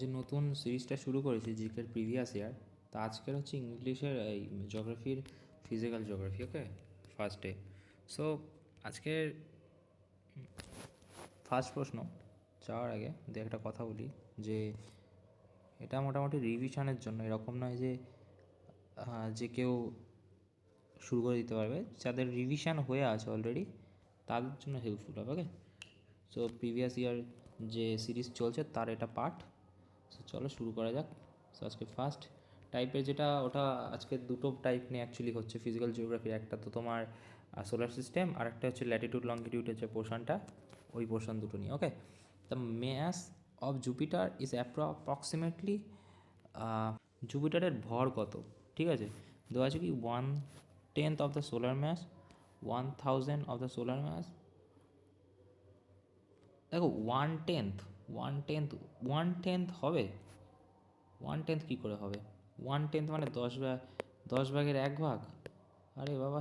যে নতুন সিরিজটা শুরু করেছি জিকের প্রিভিয়াস ইয়ার, তা আজকের হচ্ছে ইংলিশের এই জিওগ্রাফির ফিজিক্যাল জিওগ্রাফি। ওকে, ফার্স্ট ডে। সো আজকের ফার্স্ট প্রশ্ন যাওয়ার আগে দু একটা কথা বলি যে এটা মোটামুটি রিভিশনের জন্য, এরকম নয় যে যে কেউ শুরু করে দিতে পারবে। যাদের রিভিশন হয়ে আছে অলরেডি তাদের জন্য হেল্পফুল হবে। ওকে, সো প্রিভিয়াস ইয়ার যে সিরিজ চলছে তার এটা পার্ট। সো চলো শুরু করা যাক। সো আজকে ফার্স্ট টাইপের যেটা, ওটা আজকে দুটো টাইপ নিয়ে অ্যাকচুয়ালি হচ্ছে ফিজিক্যাল জিওগ্রাফির। একটা তো তোমার সোলার সিস্টেম, আর একটা হচ্ছে ল্যাটিটিউড লংগিটিউডের যে পোর্শনটা, ওই পোর্শন দুটো নিয়ে। Okay, the mass of Jupiter is approximately, জুপিটারের ভর কত? ঠিক আছে, দেওয়া আছে কি 1/10 of the solar mass, 1000 of the solar mass. দেখো 1/10 হবে, 1/10 কী করে হবে? 1/10 মানে 10 ভাগের 1 ভাগ। আরে বাবা,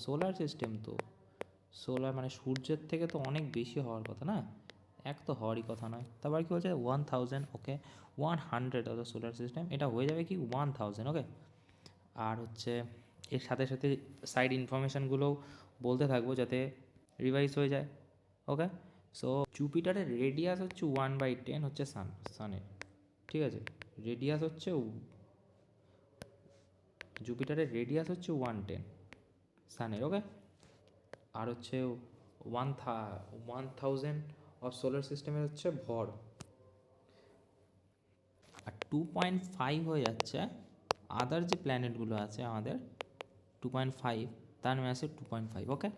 সোলার সিস্টেম তো, সোলার মানে সূর্যের থেকে তো অনেক বেশি হওয়ার কথা না, এক তো হওয়ারই কথা নয়। তারপর কী বলছে 1000, ওকে 100 অফ দ্য সোলার সিস্টেম, এটা হয়ে যাবে কি 1000। ওকে, আর হচ্ছে এর সাথে সাথে সাইড ইনফরমেশানগুলোও বলতে থাকবো যাতে রিভাইজ হয়ে যায়। ওকে, সো জুপিটারের রেডিয়াস হচ্ছে 1/10 হচ্ছে সানের। ঠিক আছে, রেডিয়াস হচ্ছে, জুপিটারের রেডিয়াস হচ্ছে 1/10 সানের। ওকে, আর হচ্ছে 1000 অফ সোলার সিস্টেমের হচ্ছে ভর, আর 2.5 হয়ে যাচ্ছে আদার যে প্ল্যানেটগুলো আছে আমাদের। 2.5 তার ম্যাসে 2.5। ওকে,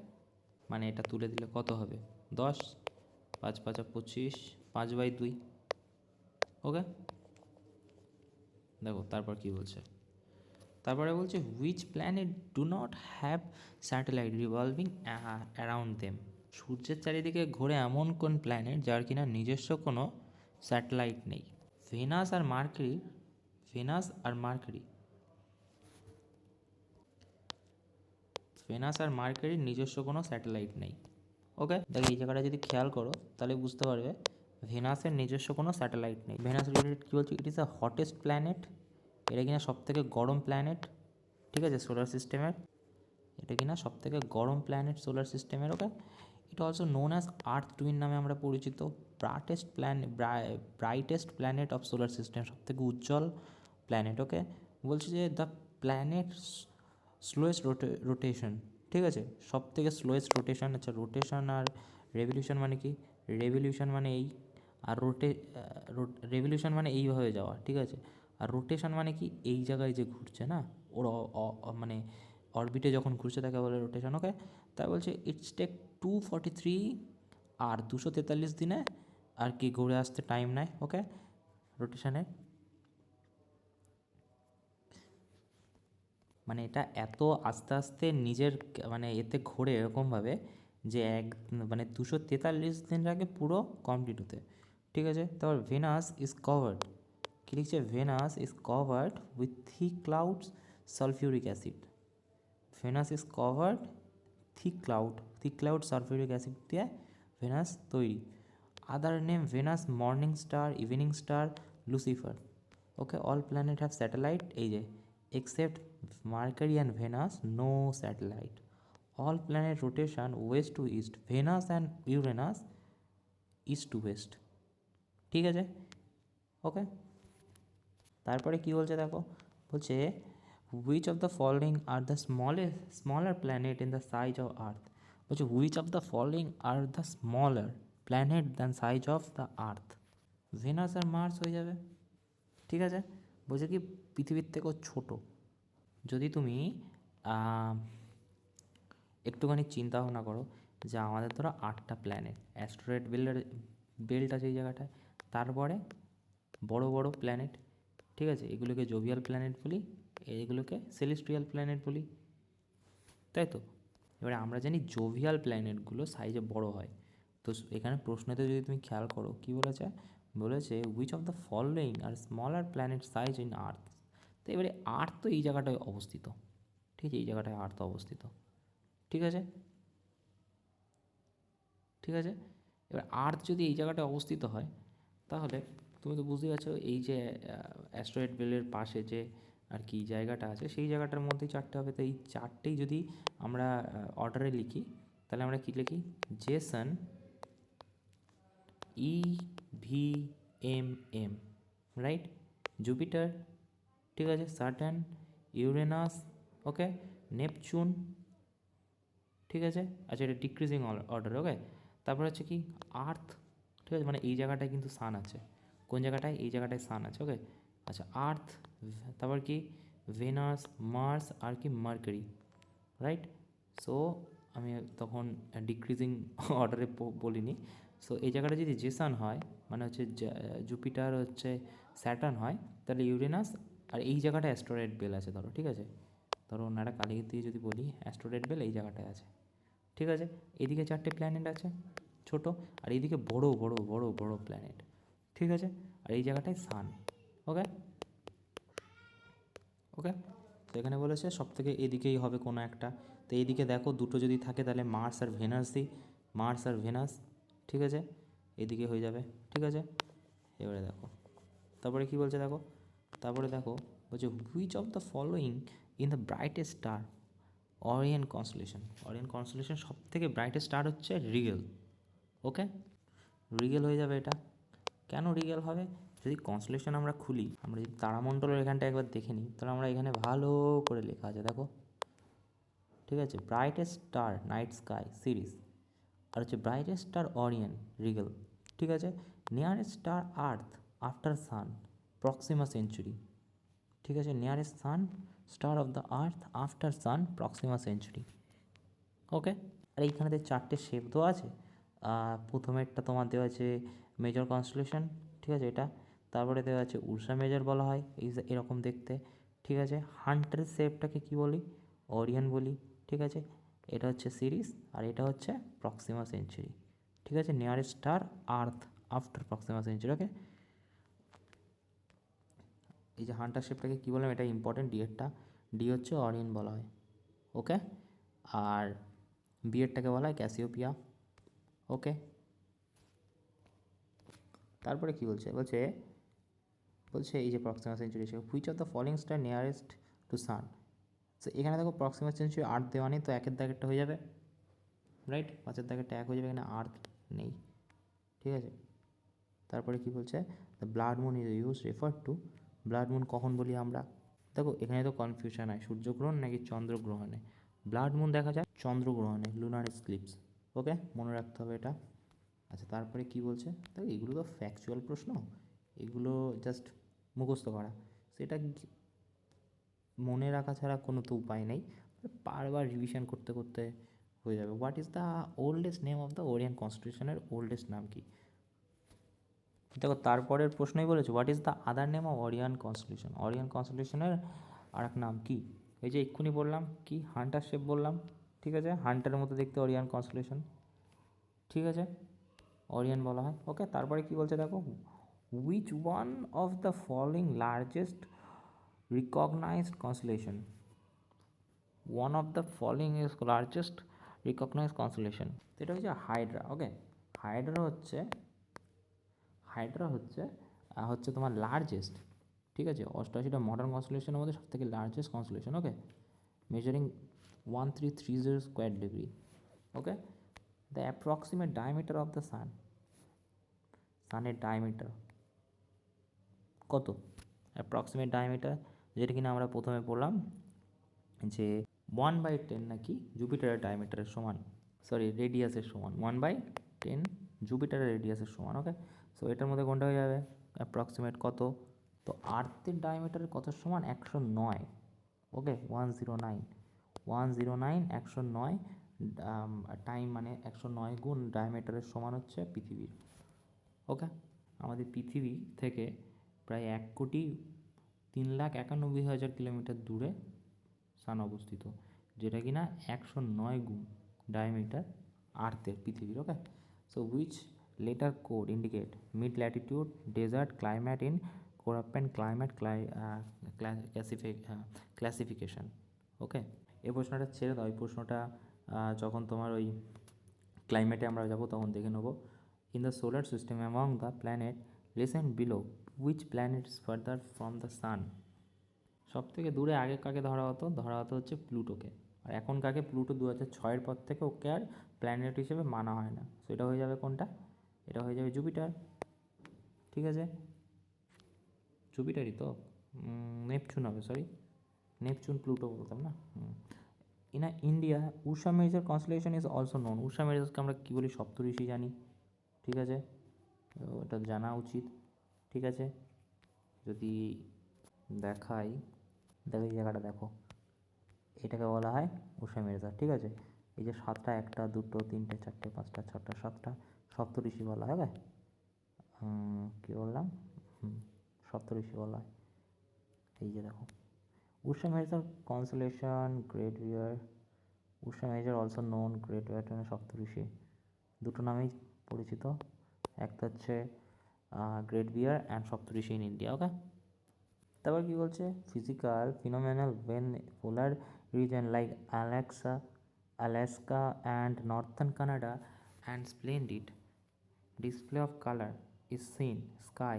মানে এটা তুলে দিলে কত হবে? 10, 5 5 25, 5/2। ওকে, দেখো তারপর কি বলছে। তারপরে বলছে which planet do not have satellite revolving around them. সূর্যের চারিদিকে ঘোরে এমন কোন প্ল্যানেট যার কিনা নিজস্ব কোনো স্যাটেলাইট নেই? ভেনাস আর মার্কারি, ভেনাস আর মার্কারি, ভেনাস আর মার্কারির নিজস্ব কোনো স্যাটেলাইট নেই। ওকে, দেখো এই জায়গাটা যদি খেয়াল করো তাহলে বুঝতে পারবে ভেনাসের নিজস্ব কোনো স্যাটেলাইট নেই। ভেনাস রিলেটেড কী বলছে, it is the hottest planet, এটা কিনা সবথেকে গরম প্ল্যানেট। ঠিক আছে, সোলার সিস্টেমের এটা কিনা সবথেকে গরম প্ল্যানেট সোলার সিস্টেমের। ওকে, এটা অলসো নোন অ্যাজ আর্থ টুইন নামে আমরা পরিচিত। Brightest planet of solar system, সবথেকে উজ্জ্বল প্ল্যানেট। ওকে, বলছে যে দ্য প্ল্যানেট স্লোয়েস্ট রোটেশন। ঠিক আছে, সব থেকে স্লোয়েস্ট রোটেশন। আচ্ছা, রোটেশন আর রেভলিউশন মানে কি? রেভলিউশন মানে এই, আর রেভলিউশন মানে এইভাবে যাওয়া। ঠিক আছে, আর রোটেশন মানে কি? এই জায়গায় যে ঘুরছে না, ওর মানে অরবিটে যখন ঘুরছে তাকে বলে রোটেশন। ওকে, তাই বলছে ইটস টেক 243 আর 243 দিনে আর কি ঘুরে আসতে টাইম নেয়। ওকে, রোটেশনে মানে এটা এত আস্তে আস্তে নিজের মানে এতে ঘোরে এরকমভাবে যে মানে 243 দিন লাগে পুরো কমপ্লিট হতে। ঠিক আছে, তারপর ভেনাস ইজ কভার্ড, কী লিখছে? Venus is covered with thick clouds sulphuric acid. Venus is covered thick cloud sulphuric acid দিয়ে ভেনাস তৈরি। Other name Venus, morning star, evening star, Lucifer. Okay, all planet have satellite, এই যে except Mercury and Venus, no satellite. All planet rotation west to east. Venus and Uranus east to west. ঠিক আছে, ওকে। তারপরে কি বলছে দেখো, বলছে which of the following are the smaller planet in the size of earth. বলছে which of the following are the smaller planet than size of the earth. Venus আর Mars হয়ে যাবে। ঠিক আছে, বলছে কি পৃথিবীর থেকেও ছোটো। যদি তুমি একটুখানি চিন্তা ভাবনা করো যে আমাদের ধরো 8টা প্ল্যানেট, অ্যাস্ট্রয়েড বেল্ট আছে এই জায়গাটায়, তারপরে বড় বড় প্ল্যানেট। ঠিক আছে, এগুলোকে জোভিয়াল প্ল্যানেট বলি, এগুলোকে সেলেস্ট্রিয়াল প্ল্যানেট বলি, তাই তো? এবারে আমরা জানি জোভিয়াল প্ল্যানেটগুলো সাইজে বড় হয়। তো এখানে প্রশ্নতে যদি তুমি খেয়াল করো কী বলেছে, বলেছে which of the following R smaller planet size in আর্থ। তো এবারে আর্থ তো এই জায়গাটায় অবস্থিত। ঠিক আছে, এই জায়গাটায় আর্থ অবস্থিত। ঠিক আছে, ঠিক আছে, এবার আর্থ যদি এই জায়গাটায় অবস্থিত হয় তাহলে তুমি তো বুঝতেই পারছো এই যে অ্যাস্ট্রয়েড বেলের পাশে যে আর কি জায়গাটা আছে সেই জায়গাটার মধ্যেই চারটে হবে। তো এই চারটেই যদি আমরা অর্ডারে লিখি তাহলে আমরা কী লিখি, জেসন EVMM, রাইট, জুপিটার, ঠিক আছে, সাটার্ন, ইউরেনাস, ওকে, নেপচুন, ঠিক আছে। আচ্ছা, এটা ডিক্রিজিং অর্ডার, ওকে। তারপর হচ্ছে কি আর্থ, ঠিক আছে, মানে এই জায়গাটায় কিন্তু সান আছে। কোন জায়গাটায়? এই জায়গাটায় সান আছে, ওকে। আচ্ছা, আর্থ, তারপর কি ভেনাস, মার্স আর কি মার্কারি, রাইট। সো আমি তখন ডিক্রিজিং অর্ডারে বলিনি। সো এই জায়গাটা যদি জেসান হয় মানে হচ্ছে জুপিটার হচ্ছে স্যাটার্ন হয়, তাহলে ইউরেনাস, আর এই জায়গাটা অ্যাস্টেরয়েড বেল আছে ধরো, ঠিক আছে। ধরো ওনারা কালি দিয়ে যদি বলি অ্যাস্টেরয়েড বেল এই জায়গাটায় আছে, ঠিক আছে। এদিকে চারটে প্ল্যানেট আছে ছোট, আর এইদিকে বড় বড় বড় বড় প্ল্যানেট, ঠিক আছে। আর এই জায়গাটায় সান, ওকে ওকে। তো এখানে বলেছে সব থেকে এদিকেই হবে কোনো একটা। তো এইদিকে দেখো দুটো যদি থাকে তাহলে মার্স আর ভেনাস দিই, মার্স আর ভেনাস, ঠিক আছে, এদিকে হয়ে যাবে, ঠিক আছে। এবারে দেখো তারপরে কি বলছে দেখো, তারপরে দেখো বলছে which of the following in the brightest star Orion constellation. Orion constellation সব থেকে ব্রাইটেস্ট স্টার হচ্ছে রিগেল, ওকে। রিগেল হয়ে যাবে এটা। কেন রিগেল হবে? যদি কনস্টেলেশন আমরা খুলি, আমরা যদি তারামণ্ডলের এখানটা একবার দেখে নিই, তাহলে আমরা এখানে ভালো করে লেখা আছে দেখো, ঠিক আছে। Brightest star night sky Sirius, আর হচ্ছে ব্রাইটেস্ট স্টার অরিয়ন রিগেল, ঠিক আছে। Nearest star earth after sun Proxima Centauri, ঠিক আছে। Nearest sun star of the earth after sun Proxima Centauri, okay. আর এইখানেতে চারটে শেপ দেওয়া আছে। প্রথমেরটা তোমার দেওয়া আছে মেজর কনস্টেলেশন, ঠিক আছে, এটা। তারপরে দেওয়া আছে উর্সা মেজর বলা হয়, এই যে এরকম দেখতে, ঠিক আছে। হান্টারের শেপটাকে কী বলি? অরিয়ন বলি, ঠিক আছে। এটা হচ্ছে সিরিজ, আর এটা হচ্ছে প্রক্সিমা সেঞ্চুরি, ঠিক আছে। Nearest star earth after Proxima Centauri, ওকে। এই যে হান্টার শেপটাকে কী বললাম, এটা ইম্পর্টেন্ট, ডিএরটা, ডি হচ্ছে অরিয়ন বলা হয়, ওকে। আর বিএরটাকে বলা হয় ক্যাসিওপিয়া, ওকে। তারপরে কি বলছে বলছে বলছে এই যে Proxima Centauri, which of the following star nearest to sun. So এখানে দেখো প্রক্সিমা সেঞ্চুরি আর্থ দেওয়া নেই, তো একের দাগেরটা হয়ে যাবে, রাইট। পাঁচের দাগেরটা এক হয়ে যাবে, এখানে আর্থ নেই, ঠিক আছে। তারপরে কি বলছে, the blood moon is use refer to, blood moon কখন বলি আমরা? দেখো এখানে তো কনফিউশন হয় সূর্যগ্রহণ নাকি চন্দ্রগ্রহণে। ব্লাড মুন দেখা যায় চন্দ্রগ্রহণে, লুনার স্ক্লিপস, ওকে, মনে রাখতে হবে এটা। আচ্ছা, তারপরে কি বলছে দেখো, এগুলো তো ফ্যাকচুয়াল প্রশ্ন, এগুলো জাস্ট মুখস্থ করা, সেটা মনে রাখা ছাড়া কোনো তো উপায় নেই, বারবার রিভিশন করতে করতে হয়ে যাবে। What is the oldest name of the Orion কনস্টিটিউশনের ওল্ডেস্ট নাম কি? দেখো তারপরের প্রশ্নই বলেছে what is the other name of Orion constitution. Orion কনস্টিটিউশনের আর এক নাম কি? এই যে এক্ষুনি বললাম কি, হান্টার শেপ বললাম, ঠিক আছে। হান্টারের মতো দেখতে অরিয়ান কনস্টিটিউশন, ঠিক আছে, অরিয়ান বলা হয়, ওকে। তারপরে কি বলছে দেখো, which one of the following largest recognised constellation, one of the following is largest recognised constellation. এটা হচ্ছে হাইড্রা, ওকে। হাইড্রা হচ্ছে হচ্ছে তোমার লার্জেস্ট, ঠিক আছে, অষ্টআশিটা মডার্ন কনস্টেলেশনের মধ্যে সব থেকে largest constellation, okay. Measuring 1330 square degree, okay. The approximate diameter of the sun, সানের ডায়ামিটার কত? অ্যাপ্রক্সিমেট ডায়ামিটার, যেটা কিনা আমরা প্রথমে বললাম যে 1/10 নাকি জুপিটারের ডায়ামিটারের সমান, সরি রেডিয়াসের সমান, 1/10 জুপিটারের রেডিয়াসের সমান, ওকে। সো এটার মধ্যে কোনটা হয়ে যাবে অ্যাপ্রক্সিমেট কত? তো আর্থের ডায়ামিটারের কত সমান? 109, ওকে। 109 109 টাইম মানে 109 গুণ ডায়ামিটারের সমান হচ্ছে পৃথিবীর, ওকে। আমাদের পৃথিবী থেকে প্রায় 1,03,91,000 কিলোমিটার দূরে সান অবস্থিত, যেটা কিনা 109 গুণ ডায়ামিটার আর্থের, পৃথিবীর, okay. So which letter code indicate mid latitude desert climate in Koppen climate classification, okay. এই প্রশ্নটা ছেড়ে দাও, এই প্রশ্নটা যখন তোমার ওই ক্লাইমেটে আমরা যাব তখন দেখে নেবো। In the solar system among the planet listen below, which planet is further from the sun? সব থেকে দূরে আগে কাকে ধরা হতো হচ্ছে প্লুটোকে। আর এখন কাকে? প্লুটো 2006-এর পর থেকে ওকে আর প্ল্যানেট হিসেবে মানা হয় না। সো এটা হয়ে যাবে কোনটা? এটা হয়ে যাবে জুপিটার। ঠিক আছে, জুপিটারই তো। নেপচুন হবে, সরি, নেপচুন প্লুটো বলতাম না। In India Ursa major constellation is also known. Ursa মেজরকে আমরা কী বলি? সপ্তর্ষি জানি। ঠিক আছে, তো এটা জানা উচিত। ঠিক আছে, যদি দেখাই, দেখো এই জায়গাটা দেখো, এটাকে বলা হয় উষা মেজর। ঠিক আছে, এই যে 7টা, 1টা 2টো 3টে 4টে 5টা 6টা 7টা সপ্তর্ষি বলা হবে। কী বললাম? সপ্তর্ষি বলা হয়। এই যে দেখো, Ursa major constellation, great bear, Ursa major also known, great bear Saptarshi, দুটো নামেই পরিচিত। একটা হচ্ছে great bear and Saptarshi in India. Okay, তারপর কী বলছে? Physical phenomenal when polar region like Alaska and northern Canada and splendid display of colour is seen sky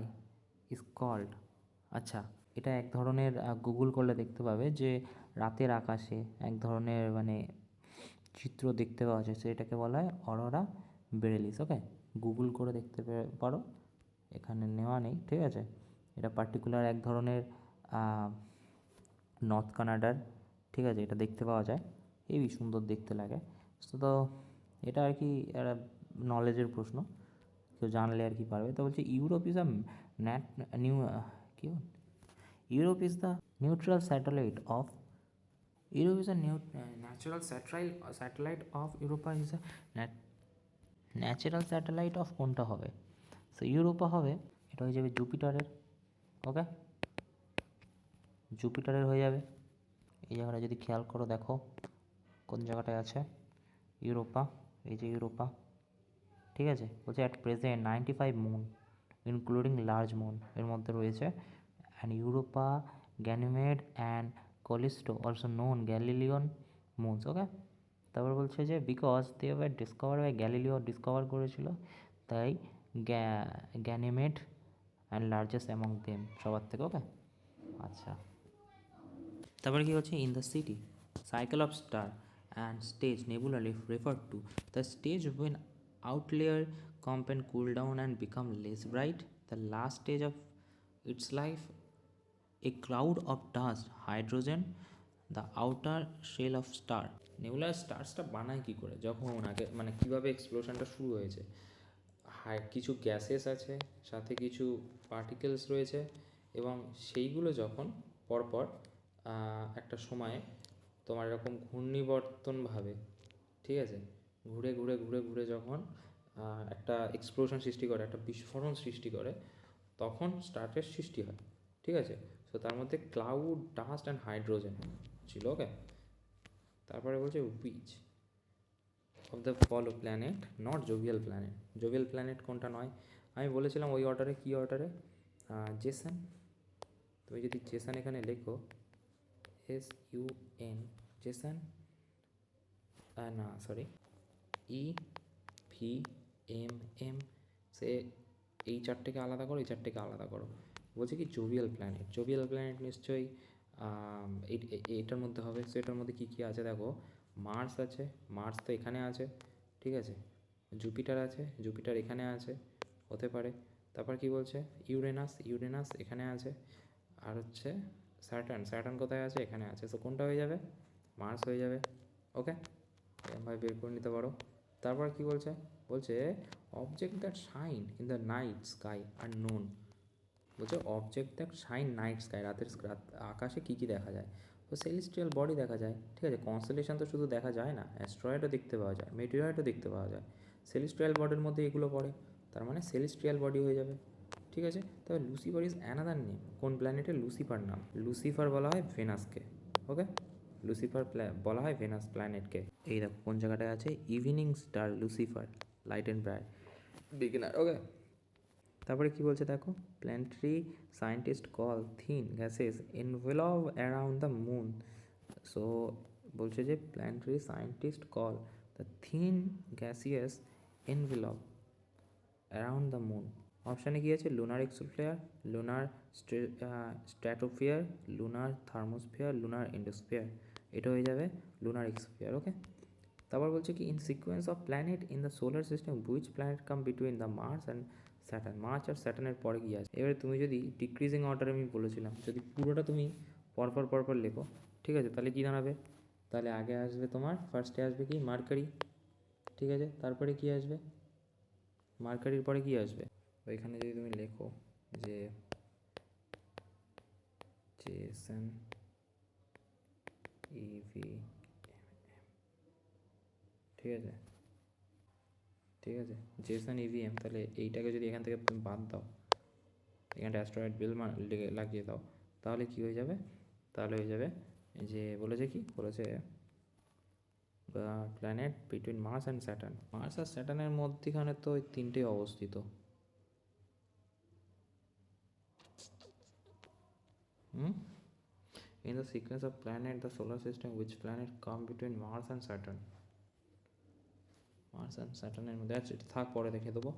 is called. আচ্ছা, এটা এক ধরনের, গুগল করলে দেখতে পাবে যে রাতের আকাশে এক ধরনের মানে চিত্র দেখতে পাওয়া যায়, সেটাকে বলা হয় অরোরা বেরেলিস। ওকে, গুগল করে দেখতে পারো, এখানে নেওয়া নেই। ঠিক আছে, এটা পার্টিকুলার এক ধরনের নর্থ কানাডার। ঠিক আছে, এটা দেখতে পাওয়া যায়, হেবি সুন্দর দেখতে লাগে। তো এটা আর কি একটা নলেজের প্রশ্ন, কেউ জানলে আর কি পারবে। তো বলছে Europe is a not new কি, Europe is the neutral satellite of, Europe is a natural satellite of, Europa is a natural satellite of কোনটা হবে? সো ইউরোপা হবে, এটা হয়ে যাবে জুপিটারের। ওকে, জুপিটারের হয়ে যাবে। এই জায়গাটা যদি খেয়াল করো, দেখো কোন জায়গাটায় আছে ইউরোপা, এই যে ইউরোপা। ঠিক আছে, বলছে at present 95 moon including large moon এর মধ্যে রয়েছে, and Europa, Ganymede and Callisto also known Galilean moons. Okay, তারপর বলছে যে because they were discover by Galileo, discover করেছিল, তাই Ganymede and largest among them, সবার থেকে। ওকে, আচ্ছা, তারপরে কী হচ্ছে? In the city cycle of star and stage nebularly refer to the stage when outlier compound cool down and become less bright, the last stage of its life, a cloud of dust hydrogen, the outer shell of star. নেবুলার স্টার্সটা বানায় কী করে? যখন আগে মানে কীভাবে এক্সপ্লোশনটা শুরু হয়েছে? কিছু gases আছে, সাথে কিছু পার্টিকেলস রয়েছে, এবং সেইগুলো যখন পরপর একটা সময়ে তোমার এরকম ঘূর্ণিবর্তনভাবে, ঠিক আছে, ঘুরে ঘুরে ঘুরে ঘুরে যখন একটা এক্সপ্লোশন সৃষ্টি করে, একটা বিস্ফোরণ সৃষ্টি করে, তখন স্টারের সৃষ্টি হয়। ঠিক আছে, সো তার মধ্যে ক্লাউড, ডাস্ট অ্যান্ড হাইড্রোজেন ছিল। ওকে, তারপরে বলছে which of the follow planet not jovial planet. Jovial planet কোনটা নয়? আমি বলেছিলাম ওই অর্ডারে, কী অর্ডারে? জেসন। তুমি যদি জেসন এখানে লেখো, SUN, জেসন, না সরি, EVMM, সে এই চারটেকে আলাদা করো, এই চারটেকে আলাদা করো। বলছে কি জোভিয়াল প্ল্যানেট, জোভিয়াল প্ল্যানেট নিশ্চয়ই এইটার মধ্যে হবে। সো এটার মধ্যে কী কী আছে দেখো, মার্স আছে, মার্স তো এখানে আছে। ঠিক আছে, জুপিটার আছে, জুপিটার এখানে আছে, হতে পারে। তারপর কি বলছে? ইউরেনাস, ইউরেনাস এখানে আছে, আর হচ্ছে স্যাটার্ন, স্যাটার্ন কোথায় আছে? এখানে আছে। সো কোনটা হয়ে যাবে? মার্স হয়ে যাবে। ওকে, এরমভাবে বের করে নিতে পারো। তারপর কি বলছে? বলছে object that shine in the night sky are known. বলছে object that shine night sky, রাতের আকাশে কী কী দেখা যায়? তো সেলেস্টিয়াল বডি দেখা যায়। ঠিক আছে, কনস্টেলেশন তো শুধু দেখা যায় না, অ্যাস্ট্রয়েডও দেখতে পাওয়া যায়, মেটিওরয়েডও দেখতে পাওয়া যায়। সেলেস্টিয়াল বডির মধ্যে এগুলো পড়ে, তার মানে সেলেস্টিয়াল বডি হয়ে যাবে। ঠিক আছে, তবে লুসিফার ইজ অ্যানাদার নেম। কোন প্ল্যানেটের লুসিফার নাম? লুসিফার বলা হয় ভেনাসকে। ওকে, লুসিফার বলা হয় ভেনাস প্ল্যানেটকে। এই দেখো কোন জায়গাটায় আছে, evening star Lucifer, light and bright beginner. Okay, তারপরে কি বলছে দেখো, planetary scientist call thin gases envelope around the moon. So বলছে যে planetary scientist call the thin gaseous envelope around the moon. অপশানে কী আছে, lunar exosphere, lunar stratosphere, lunar thermosphere, lunar endosphere. এটা হয়ে যাবে লুনার এক্সোস্ফিয়ার। ওকে, তারপর বলছে কি in sequence of planet in the solar system which planet come between the Mars and Saturn. Mars আর স্যাটার্নের পরে কী আছে। এবারে তুমি যদি ডিক্রিজিং অর্ডারে আমি বলেছিলাম, যদি পুরোটা তুমি পরপর লেখো, ঠিক আছে, তাহলে কী দাঁড়াবে, তাহলে আগে আসবে তোমার ফার্স্টে আসবে কি মার্কারি, ঠিক আছে, তারপরে কী আসবে, মার্কারির পরে কী আসবে, ওইখানে যদি তুমি লেখো যে জেসন ইভি, ঠিক আছে, ঠিক আছে, জেসন ইভিএম, তাহলে এইটাকে যদি এখান থেকে তুমি বাদ দাও, এখানটা অ্যাস্ট্রয়েড বেল লাগিয়ে দাও, তাহলে কি হয়ে যাবে, তাহলে হয়ে যাবে যে বলেছে কি বলেছে planet between Mars and Saturn. Mars আর স্যাটার্নের মধ্যখানে তো ওই তিনটেই অবস্থিত। In the sequence of planet the solar system which planet come between Mars and Saturn? Mars and স্যাটার্নের মধ্যে আছে, এটা থাক পরে দেখে দেবো।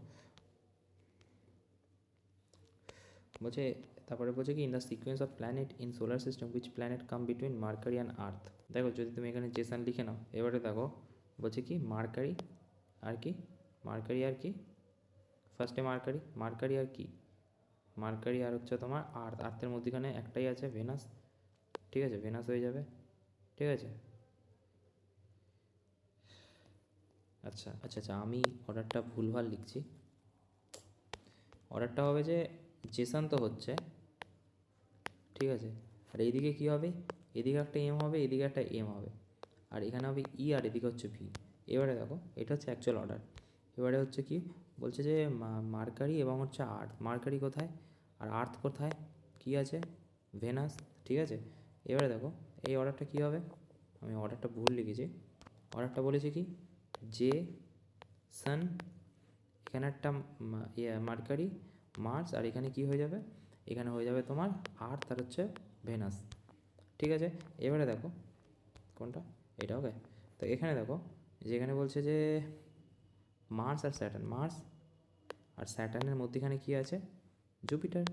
বলছে তারপরে বলছে কি in the sequence of planet in solar system which planet come between Mercury and earth. দেখো যদি তুমি এখানে জেসান লিখে নাও, এবারে দেখো বলছে কি মার্কারি আর কি, মার্কারি আর কি, ফার্স্টে মার্কারি আর কি, মার্কারি আর হচ্ছে তোমার আর্থ, আর্থের মধ্যখানে একটাই আছে ভেনাস, ঠিক আছে, ভেনাস হয়ে যাবে, ঠিক আছে। আচ্ছা আচ্ছা আচ্ছা, আমি অর্ডারটা ভুলভাল লিখছি, অর্ডারটা হবে যে জেসান তো হচ্ছে, ঠিক আছে, আর এইদিকে কী হবে, এদিকে একটা এম হবে, এদিকে একটা এম হবে, আর এখানে হবে ই, আর এদিকে হচ্ছে ভি। এবারে দেখো এটা হচ্ছে অ্যাকচুয়াল অর্ডার। এবারে হচ্ছে কি বলছে যে মার্কারি এবং হচ্ছে আর্থ, মার্কারি কোথায় আর আর্থ কোথায়, কী আছে ভেনাস, ঠিক আছে। এবারে দেখো এই অর্ডারটা কী হবে, আমি অর্ডারটা ভুল লিখেছি, অর্ডারটা বলেছি কি যে সান, এখানে একটা মার্কারি মার্স, আর এখানে কি হয়ে যাবে, এখানে হয়ে যাবে তোমার আর্থ আর হচ্ছে ভেনাস, ঠিক আছে। এবারে দেখো কোনটা, এটা, ওকে। তো এখানে দেখো যেখানে বলছে যে মার্স আর স্যাটার্ন, মার্স আর স্যাটার্নের মধ্যেখানে কী আছে, জুপিটার,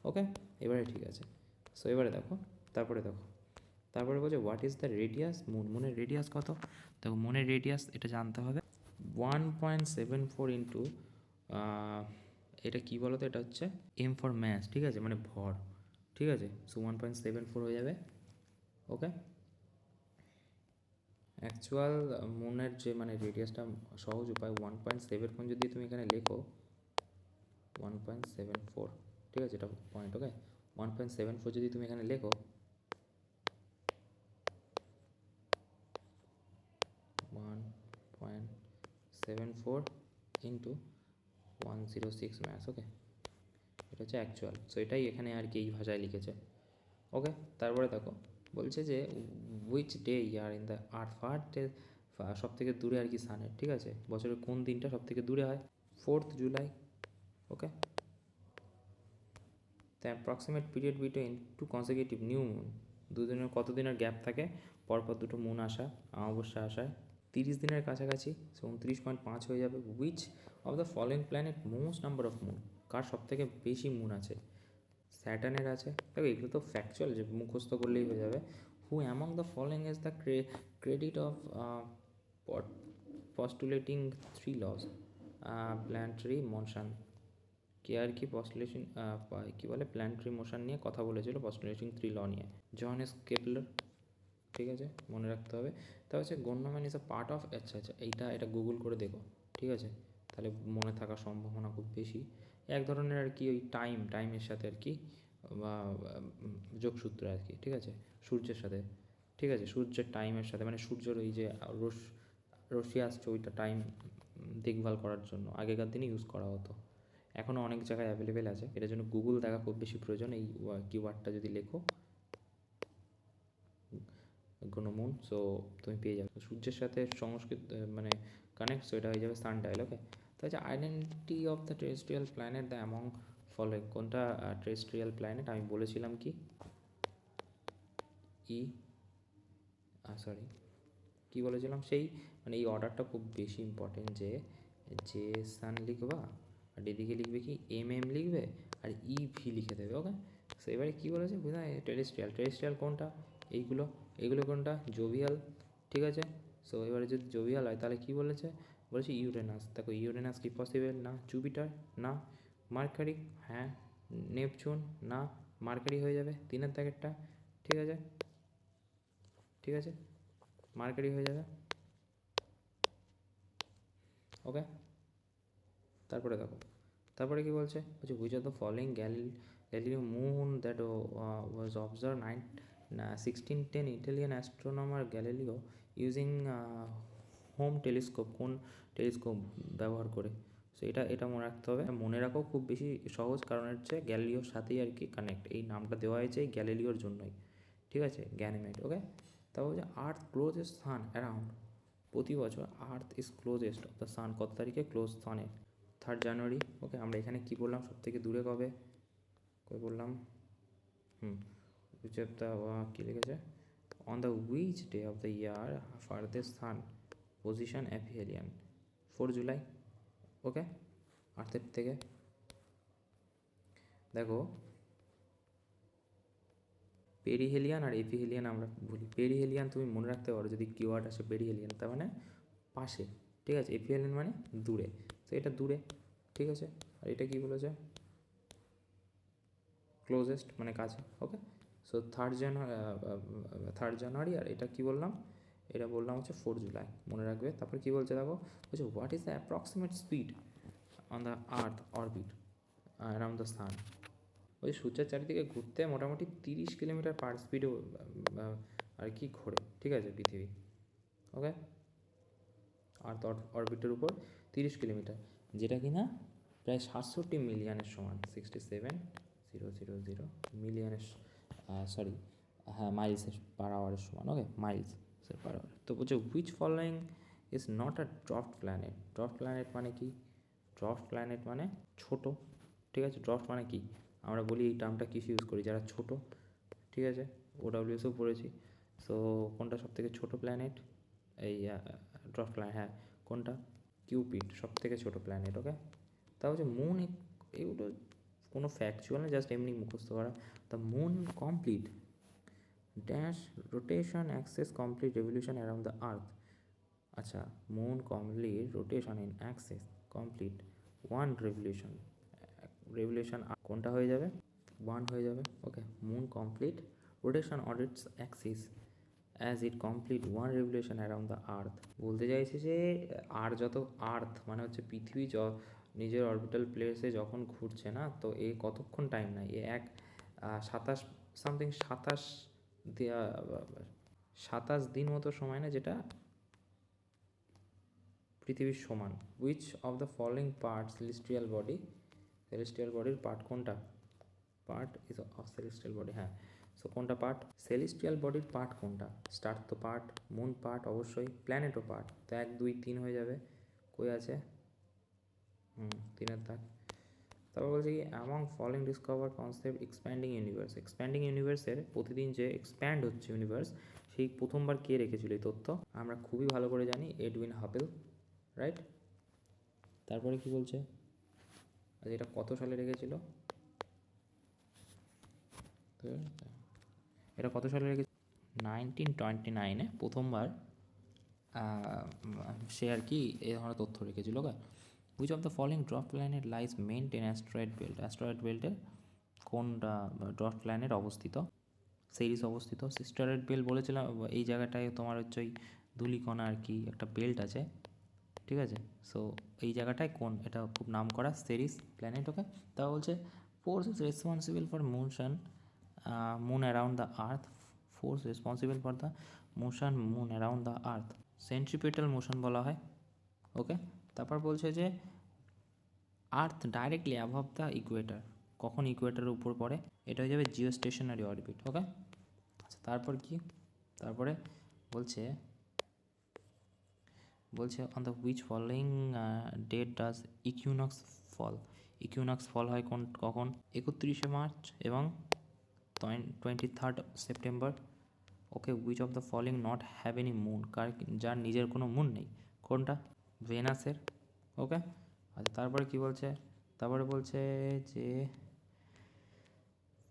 ওকে। এবারে ঠিক আছে। সো এবারে দেখো তারপরে বলছে what is the radius moon, মুনের রেডিয়াস কত, দেখো মুনের রেডিয়াস এটা জানতে হবে 1.74 ইন্টু, এটা কী বলো তো, এটা হচ্ছে এম ফর ম্যাস, ঠিক আছে, মানে ভর, ঠিক আছে। সো 1.74 হয়ে যাবে, ওকে। অ্যাকচুয়াল মুনের যে মানে রেডিয়াসটা সহজ উপায় 1.74 যদি তুমি এখানে লেখো 1.74, ঠিক আছে, এটা পয়েন্ট, ওকে। 1.74 যদি তুমি এখানে লেখো 1.74 ইন্টু 106 ম্যাথস, ওকে, এটা হচ্ছে অ্যাকচুয়াল। সো এটাই এখানে আর কি এই ভাষায় লিখেছে, ওকে। তারপরে দেখো বলছে যে which day year in the earth সব থেকে দূরে আর কি সানের, ঠিক আছে, বছরের কোন দিনটা সব থেকে দূরে হয়, 4th July, okay. The approximate period between two consecutive new moon, দুদিনের কত দিনের গ্যাপ থাকে পরপর দুটো মুন আসা, অমাবস্যা আসায়, 30 দিনের কাছাকাছি, 29.5 হয়ে যাবে। Which of the following planet most number of moon, কার সব থেকে বেশি মুন আছে, স্যাটার্নের আছে। দেখো এগুলো তো ফ্যাকচুয়াল, যে মুখস্থ করলেই হয়ে যাবে। Who among the following is the credit of postulating 3 laws, planetary motion, কে আর কি পস্টুলেশন কী বলে প্ল্যানেটারি মোশন নিয়ে কথা বলেছিল, পস্টুলেটিং 3 ল নিয়ে, জোহানেস কেপলার, ঠিক আছে, মনে রাখতে হবে। তা হচ্ছে গণ্যমান ইজ আ পার্ট অফ, আচ্ছা আচ্ছা এটা গুগল করে দেখো, ঠিক আছে, তাহলে মনে থাকার সম্ভাবনা খুব বেশি। এক ধরনের আর কি ওই টাইমের সাথে আর কি বা যোগসূত্র আর কি, ঠিক আছে, সূর্যের সাথে, ঠিক আছে, সূর্যের টাইমের সাথে, মানে সূর্যের ওই যে রশ্মি আসছে ওইটা টাইম দেখভাল করার জন্য আগেকার দিনে ইউজ করা হতো, এখনও অনেক জায়গায় অ্যাভেলেবেল আছে। এটার জন্য গুগল দেখা খুব বেশি প্রয়োজন। এই কিওয়ার্ডটা যদি লেখো গণমুন, সো তুমি পেয়ে যাবে সূর্যের সাথে সংস্কৃত মানে কানেক্ট, সো এটা হয়ে যাবে সানডাইল, ওকে। তো হচ্ছে identity of the terrestrial planet the among following, কোনটা টেরেস্ট্রিয়াল প্ল্যানেট, আমি বলেছিলাম কি সরি কী বলেছিলাম, সেই মানে এই অর্ডারটা খুব বেশি ইম্পর্টেন্ট, যে সান লিখবা আর এদিকে লিখবে কি লিখবে আর ভি লিখে দেবে। ওকে, সো এবারে কী বলেছে বুঝা, টেরেস্ট্রিয়াল কোনটা, এইগুলো কোনটা, জোভিয়াল। ঠিক আছে, সো এবারে যদি জোভিয়াল হয় তাহলে কী বলেছে ইউরেনাস। দেখো ইউরেনাস কি পসিবল না, জুপিটার না, মার্কারি হ্যাঁ, নেপচুন না, মার্কারি হয়ে যাবে 3-এর দাগেরটা। ঠিক আছে, ঠিক আছে, মার্কারি হয়ে যাবে। ওকে, তারপরে দেখো, তারপরে কি বলছে which of the following Galileo moon that was observe 1610 Italian astronomer Galileo using home telescope, কোন টেলিস্কোপ ব্যবহার করে। সো এটা মনে রাখতে হবে, মনে রাখাও খুব বেশি সহজ, কারণ হচ্ছে গ্যালিলিওর সাথেই আর কি কানেক্ট, এই নামটা দেওয়া হয়েছে এই গ্যালিলিওর জন্যই। ঠিক আছে, গ্যানিমেড। ওকে, তারপর হচ্ছে আর্থ ক্লোজেস্ট সান অ্যারাউন্ড, প্রতি বছর earth is closest of the সান কত তারিখে ক্লোজ সানের, 3rd জানুয়ারি। ওকে, আমরা এখানে কী বললাম সব থেকে দূরে কবে বললাম, which of the কী লিখেছে, on the which day of the year farthest sun position aphelion, 4 July. Okay, আর্থের থেকে দেখো পেরিহেলিয়ান আর এপিহেলিয়ান আমরা বলি। পেরিহেলিয়ান তুমি মনে রাখতে পারো যদি কিওয়ার্ড আসে পেরিহেলিয়ান, তার মানে পাশে। ঠিক আছে, এপিহেলিয়ান মানে দূরে, তো এটা দূরে। ঠিক আছে, আর এটা কী বলেছে, ক্লোজেস্ট মানে কাছে। ওকে, সো 3rd জানুয়ারি, আর এটা কি বললাম, এটা বললাম হচ্ছে 4 জুলাই, মনে রাখবে। তারপর কী বলছে দেখো, বলছে what is the approximate speed on the earth orbit around the sun. ওই সূর্যের চারিদিকে ঘুরতে মোটামুটি 30 কিলোমিটার পার স্পিডে আর কি ঘোরে। ঠিক আছে, পৃথিবী। ওকে, আর্থ অরবিটের উপর 30 কিলোমিটার, যেটা কি না প্রায় 67 মিলিয়নের সমান, 67,000 মিলিয়নের, সরি হ্যাঁ, মাইলসের পার আওয়ারের সমান। Okay, miles per hour. তো বলছে which following is not a dwarf planet. Dwarf planet মানে কি, ড্রফট প্ল্যানেট মানে ছোট। ঠিক আছে, ড্রফট মানে কি, আমরা বলি এই টার্মটা কিসে ইউজ করি, যারা ছোট। ঠিক আছে, ওডাব্লিউএসও পড়েছি। সো কোনটা সব থেকে ছোটো প্ল্যানেট, এই ড্রফট প্ল্যানেট, হ্যাঁ কোনটা, কিউপিড সব থেকে ছোটো প্ল্যানেট। ওকে, তা হচ্ছে মুন, এগুলো কোনো ফ্যাকচুয়াল না, জাস্ট এমনি মুখস্থ করা। The moon complete dash rotation axis complete revolution around the earth. আচ্ছা, moon complete rotation in axis complete 1 revolution কোনটা হয়ে যাবে, 1 হয়ে যাবে। Okay, moon complete rotation on its axis as it complete 1 revolution around the earth. বলতে চাইছে যে আর্থ মানে হচ্ছে পৃথিবী নিজের অরবিটাল প্লেসে যখন ঘুরছে না, তো এ কতক্ষণ টাইম নেয়, এ 27 দিন মতো সময় না, যেটা পৃথিবীর সমান। Which of the following part celestial বডির পার্ট কোনটা, part is of celestial body, হ্যাঁ। সো কোনটা পার্ট, সেলেস্টিয়াল বডির পার্ট কোনটা, স্টার তো পার্ট, মুন পার্ট অবশ্যই, প্ল্যানেটও পার্ট, তো 1, 2, 3 হয়ে যাবে। কই আছে, 3-এর দাগ। তারপর বলছে কি among following discover concept expanding ইউনিভার্সের প্রতিদিন যে এক্সপ্যান্ড হচ্ছে ইউনিভার্স, সেই প্রথমবার কে রেখেছিল এই তথ্য, আমরা খুবই ভালো করে জানি, এডউইন হাবেল, রাইট। তারপরে কি বলছে, আচ্ছা এটা কত সালে রেখেছিল, এটা কত সালে রেখেছিল, 1929-এ প্রথমবার সে আর কি এ ধরনের তথ্য রেখেছিল। Okay, which of the following dwarf planet lies মেন্ট ইন অ্যাস্ট্রয়েড বেল্টে কোনটা ড্রফট প্ল্যানেট অবস্থিত, সিরিজ অবস্থিত। অ্যাস্ট্রয়েড বেল্ট বলেছিলাম, এই জায়গাটায় তোমার হচ্ছে ওই ধূলিকণা আর কি একটা বেল্ট আছে। ঠিক আছে, সো এই জায়গাটায় কোন, এটা খুব নাম করা সিরিজ প্ল্যানেট। ওকে, তা বলছে force is responsible for moon around the earth, force responsible for the moon around the earth, centripetal motion বলা হয়। ওকে, তারপর বলছে যে আর্থ ডাইরেক্টলি অ্যাবভ দ্য ইকুয়েটার, কখন ইকুয়েটারের উপর পড়ে, এটা হয়ে যাবে জিও স্টেশনারি অরবিট। ওকে, আচ্ছা তারপর কি, তারপরে বলছে on the which following date does equinox fall হয় কখন, 31শে মার্চ এবং 23rd September. Okay, which of the following not have any moon, যার নিজের কোনো মুন নেই, কোনটা, ভেনাসের। ওকে, আচ্ছা তারপরে কি বলছে, তারপরে বলছে যে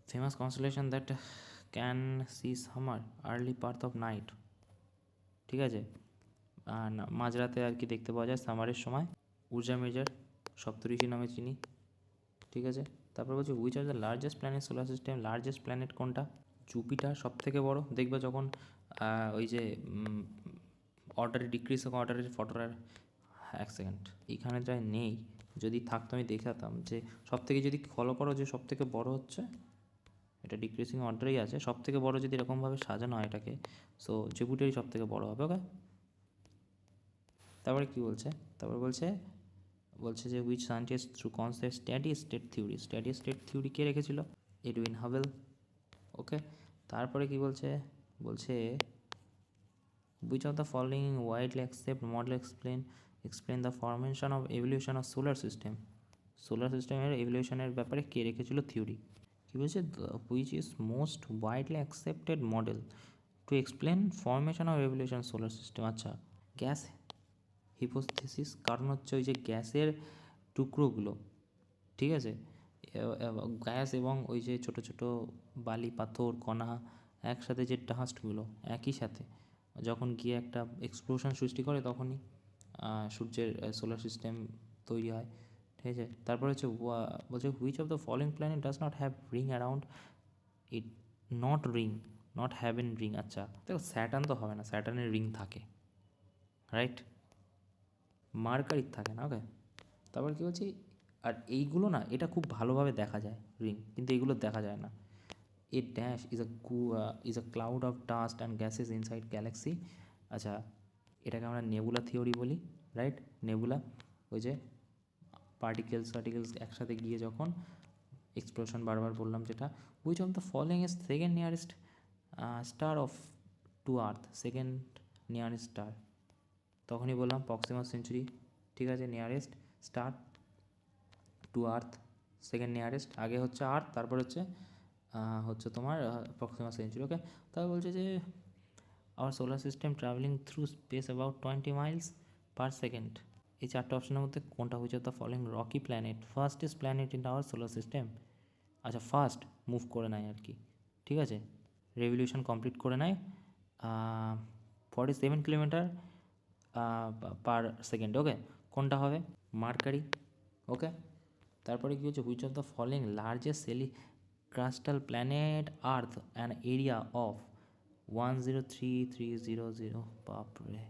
famous constellation that can see summer early part of night, ঠিক আছে, মাঝরাতে আর কি দেখতে পাওয়া যায় সামারের সময়। উর্জা মেজর, সপ্তঋষি নামে চিনি, ঠিক আছে। তারপর বলছে which are the largest planet solar system, largest planet কোনটা? জুপিটার সব থেকে বড়। দেখবে যখন ওই যে অর্ডারে ডিক্রিজ অর্ডারের ফটোটার, এক সেকেন্ড এখানে যাই নেই, যদি থাকতো আমি দেখাতাম যে সব থেকে, যদি ফলো করো যে সব থেকে বড় হচ্ছে, এটা ডিক্রিজিং অর্ডারেই আছে, সব থেকে বড় যদি এরকমভাবে সাজানো হয় এটাকে, সো জুপিটারই সব থেকে বড় হবে। ওকে, তারপরে কী বলছে, তারপরে বলছে যে which scientist through concept steady state theory, steady state theory কে রেখেছিল? এডউইন হাবেল। ওকে, তারপরে কি বলছে, বলছে which of the following widely accepted model explain the formation of evolution of solar system, solar সিস্টেমের এভলিউশনের ব্যাপারে কে রেখেছিল থিওরি? কী বলছে, which is most widely accepted model to explain formation of evolution solar system. আচ্ছা, gas হিপোথিসিস, কারণ হচ্ছে ওই যে গ্যাসের টুকরোগুলো, ঠিক আছে, গ্যাস এবং ওই যে ছোটো ছোটো বালি পাথর কণা একসাথে, যে ডাস্টগুলো একই সাথে যখন গিয়ে একটা এক্সপ্লোশন সৃষ্টি করে, তখনই সূর্যের সোলার সিস্টেম তৈরি হয়, ঠিক আছে। তারপর হচ্ছে বলছে which of the following planet does not have ring around it, not have an ring. আচ্ছা দেখো, স্যাটার্ন তো হবে না, স্যাটার্নের রিং থাকে, রাইট, মার্কারির থাকে না। ওকে, তারপর কী বলছি, আর এইগুলো না, এটা খুব ভালোভাবে দেখা যায় রিং, কিন্তু এইগুলো দেখা যায় না। A dash is a cloud of dust and gases inside galaxy. আচ্ছা, এটাকে আমরা নেবুলা থিওরি বলি, রাইট, নেবুলা, ওই যে পার্টিকেলস একসাথে গিয়ে যখন এক্সপ্লোশন, বারবার বললাম যেটা। Which of the following is second nearest star of to earth, second nearest star, তখনই বললাম প্রক্সিমা সেঞ্চুরি, ঠিক আছে, nearest star to earth, second nearest, আগে হচ্ছে আর্থ, তারপর হচ্ছে তোমার প্রক্সিমা সেঞ্চুরি। ওকে, তারপর বলছে যে our solar system travelling through space about 20 miles per second. এই চারটে অপশনের মধ্যে কোনটা which of the following rocky planet fastest planet in our solar system? আচ্ছা, ফার্স্ট মুভ করে নেয় আর কি, ঠিক আছে, রেভলিউশন কমপ্লিট করে নেয় 47 কিলোমিটার পার সেকেন্ড। ওকে, কোনটা হবে? মার্কারি। ওকে, তারপরে কী হচ্ছে, which of the following largest crustal planet earth an area of 103,300, বাপরে,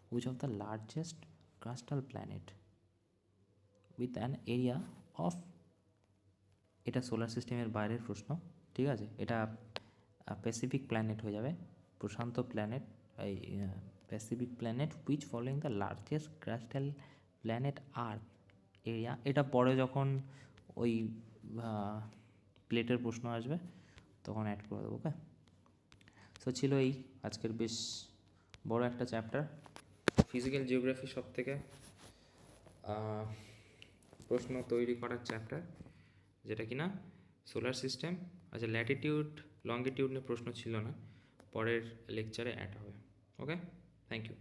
which of the largest crustal planet with an area of, এটা সোলার সিস্টেমের বাইরের প্রশ্ন, ঠিক আছে, এটা প্যাসিফিক প্ল্যানেট হয়ে যাবে, প্রশান্ত প্ল্যানেট, এই Pacific planet, which following the largest crustal planet earth area, এটা পরে যখন ওই প্লেটের প্রশ্ন আসবে তখন অ্যাড করে দেবো। ওকে, সো ছিল এই আজকের বেশ বড় একটা চ্যাপ্টার, ফিজিক্যাল জিওগ্রাফি সব থেকে প্রশ্ন তৈরি করার চ্যাপ্টার, যেটা কি না সোলার সিস্টেম। আচ্ছা, ল্যাটিটিউড লংগিটিউড নিয়ে প্রশ্ন ছিল না, পরের লেকচারে অ্যাড হবে। ওকে, থ্যাংক ইউ।